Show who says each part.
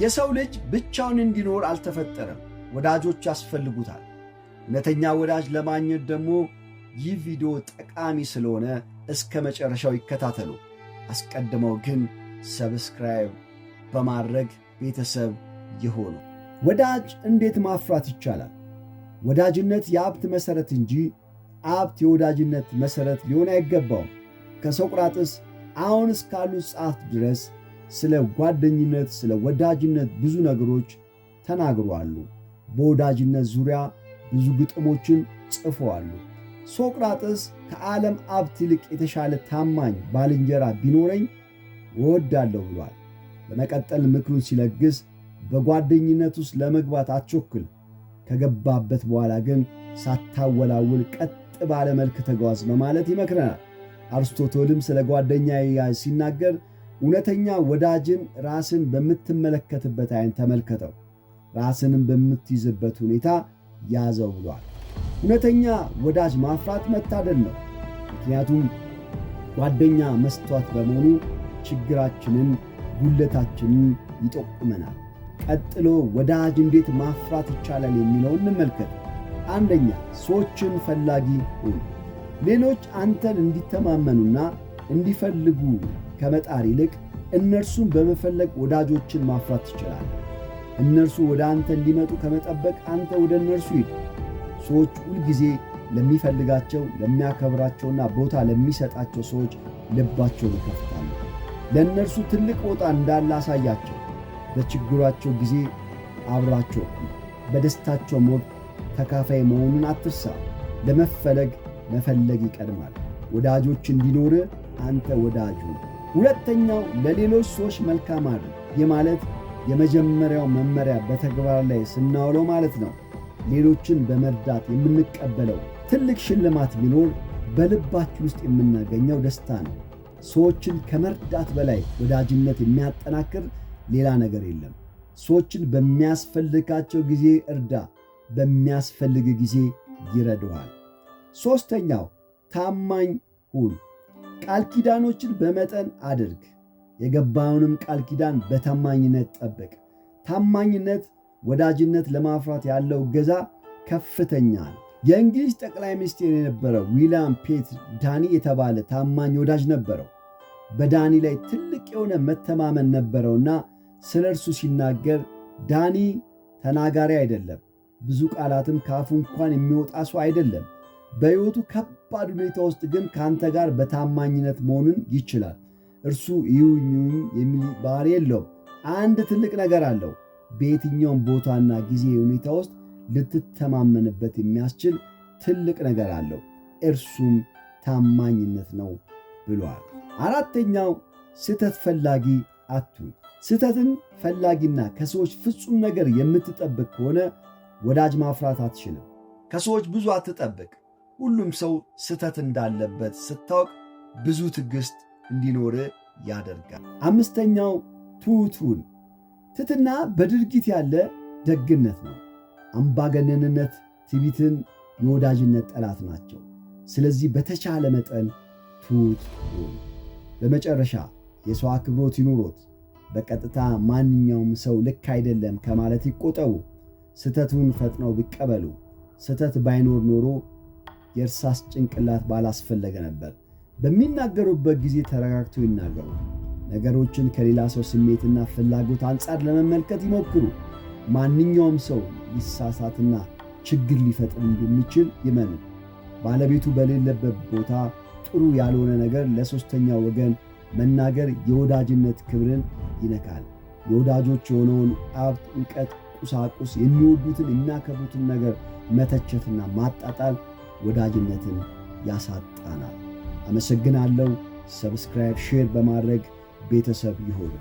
Speaker 1: የሰው ልጅ ብቻውን እንዲኖር አልተፈጠረም። ወዳጆች ያስፈልጉታል። እውነተኛ ወዳጅ ለማግኘት ደግሞ ይህ ቪዲዮ ጠቃሚ ስለሆነ እስከ መጨረሻው ይከታተሉ። አስቀድመው ግን ሰብስክራይብ በማድረግ ቤተሰብ ይሁኑ። ወዳጅ እንዴት ማፍራት ይቻላል? ወዳጅነት የሀብት መሠረት እንጂ ሀብት የወዳጅነት መሠረት ሊሆን አይገባውም። ከሶቅራጥስ አሁን እስካሉት ጸሐፍት ድረስ ስለ ጓደኝነት፣ ስለ ወዳጅነት ብዙ ነገሮች ተናግረዋል። በወዳጅነት ዙሪያ ብዙ ግጥሞችን ጽፈዋል። ሶቅራጥስ ከዓለም ሀብት ይልቅ የተሻለ ታማኝ ባልንጀራ ቢኖረኝ እወዳለሁ ብሏል። በመቀጠል ምክሩን ሲለግስ በጓደኝነት ውስጥ ለመግባት አትቸኩል፣ ከገባበት በኋላ ግን ሳታወላውል ቀጥ ባለ መልክ ተጓዝ በማለት ይመክረናል። አርስቶትልም ስለ ጓደኛ ሲናገር እውነተኛ ወዳጅን ራስን በምትመለከትበት ዓይን ተመልከተው፣ ራስንም በምትይዝበት ሁኔታ ያዘው ብሏል። እውነተኛ ወዳጅ ማፍራት መታደል ነው። ምክንያቱም ጓደኛ መስተዋት በመሆኑ ችግራችንን፣ ጉለታችንን ይጠቁመናል። ቀጥሎ ወዳጅ እንዴት ማፍራት ይቻላል የሚለውን እንመልከት። አንደኛ፣ ሰዎችን ፈላጊ ሁን። ሌሎች አንተን እንዲተማመኑና እንዲፈልጉ ከመጣር ይልቅ እነርሱን በመፈለግ ወዳጆችን ማፍራት ትችላለህ። እነርሱ ወደ አንተ እንዲመጡ ከመጠበቅ አንተ ወደ እነርሱ ሂድ። ሰዎች ሁልጊዜ ለሚፈልጋቸው፣ ለሚያከብራቸውና ቦታ ለሚሰጣቸው ሰዎች ልባቸውን ይከፍታሉ። ለእነርሱ ትልቅ ቦታ እንዳለ አሳያቸው። በችግሯቸው ጊዜ አብራቸው ቁም። በደስታቸውም ወቅት ተካፋይ መሆኑን አትርሳ። ለመፈለግ መፈለግ ይቀድማል። ወዳጆች እንዲኖር አንተ ወዳጅ ሁን። ሁለተኛው፣ ለሌሎች ሰዎች መልካም አድርግ። ይህ ማለት የመጀመሪያው መመሪያ በተግባር ላይ ስናውለው ማለት ነው። ሌሎችን በመርዳት የምንቀበለው ትልቅ ሽልማት ቢኖር በልባችን ውስጥ የምናገኘው ደስታ ነው። ሰዎችን ከመርዳት በላይ ወዳጅነት የሚያጠናክር ሌላ ነገር የለም። ሰዎችን በሚያስፈልጋቸው ጊዜ እርዳ፣ በሚያስፈልግ ጊዜ ይረዱሃል። ሦስተኛው፣ ታማኝ ሁን። ቃል ኪዳኖችን በመጠን አድርግ። የገባውንም ቃል ኪዳን በታማኝነት ጠብቅ። ታማኝነት ወዳጅነት ለማፍራት ያለው እገዛ ከፍተኛ ነው። የእንግሊዝ ጠቅላይ ሚኒስትር የነበረው ዊልያም ፔት ዳኒ የተባለ ታማኝ ወዳጅ ነበረው። በዳኒ ላይ ትልቅ የሆነ መተማመን ነበረውና ስለ እርሱ ሲናገር ዳኒ ተናጋሪ አይደለም፣ ብዙ ቃላትም ካፉ እንኳን የሚወጣ ሰው አይደለም። በሕይወቱ ከባድ ሁኔታ ውስጥ ግን ከአንተ ጋር በታማኝነት መሆኑን ይችላል። እርሱ ይሁኝ የሚል ባህሪ የለውም። አንድ ትልቅ ነገር አለው። በየትኛውም ቦታና ጊዜ ሁኔታ ውስጥ ልትተማመንበት የሚያስችል ትልቅ ነገር አለው። እርሱም ታማኝነት ነው ብሏል። አራተኛው፣ ስህተት ፈላጊ አትሁን። ስህተትን ፈላጊና ከሰዎች ፍጹም ነገር የምትጠብቅ ከሆነ ወዳጅ ማፍራት አትችልም። ከሰዎች ብዙ አትጠብቅ። ሁሉም ሰው ስህተት እንዳለበት ስታውቅ ብዙ ትዕግሥት እንዲኖር ያደርጋል። አምስተኛው፣ ትሑት ሁን። ትሕትና በድርጊት ያለ ደግነት ነው። አምባገነንነት፣ ትዕቢትን የወዳጅነት ጠላት ናቸው። ስለዚህ በተቻለ መጠን ትሑት ሁን። በመጨረሻ፣ የሰው አክብሮት ይኑሮት። በቀጥታ ማንኛውም ሰው ልክ አይደለም ከማለት ይቆጠቡ። ስህተቱን ፈጥነው ቢቀበሉ። ስህተት ባይኖር ኖሮ የእርሳስ ጭንቅላት ባላስፈለገ ነበር። በሚናገሩበት ጊዜ ተረጋግተው ይናገሩ። ነገሮችን ከሌላ ሰው ስሜትና ፍላጎት አንጻር ለመመልከት ይሞክሩ። ማንኛውም ሰው ሊሳሳትና ችግር ሊፈጥር እንደሚችል ይመኑ። ባለቤቱ በሌለበት ቦታ ጥሩ ያልሆነ ነገር ለሦስተኛ ወገን መናገር የወዳጅነት ክብርን ይነካል። የወዳጆች የሆነውን ሀብት፣ ዕውቀት፣ ቁሳቁስ፣ የሚወዱትን የሚያከብሩትን ነገር መተቸትና ማጣጣል ወዳጅነትን ያሳጣናል። አመሰግናለሁ። ሰብስክራይብ፣ ሼር በማድረግ ቤተሰብ ይሁኑ።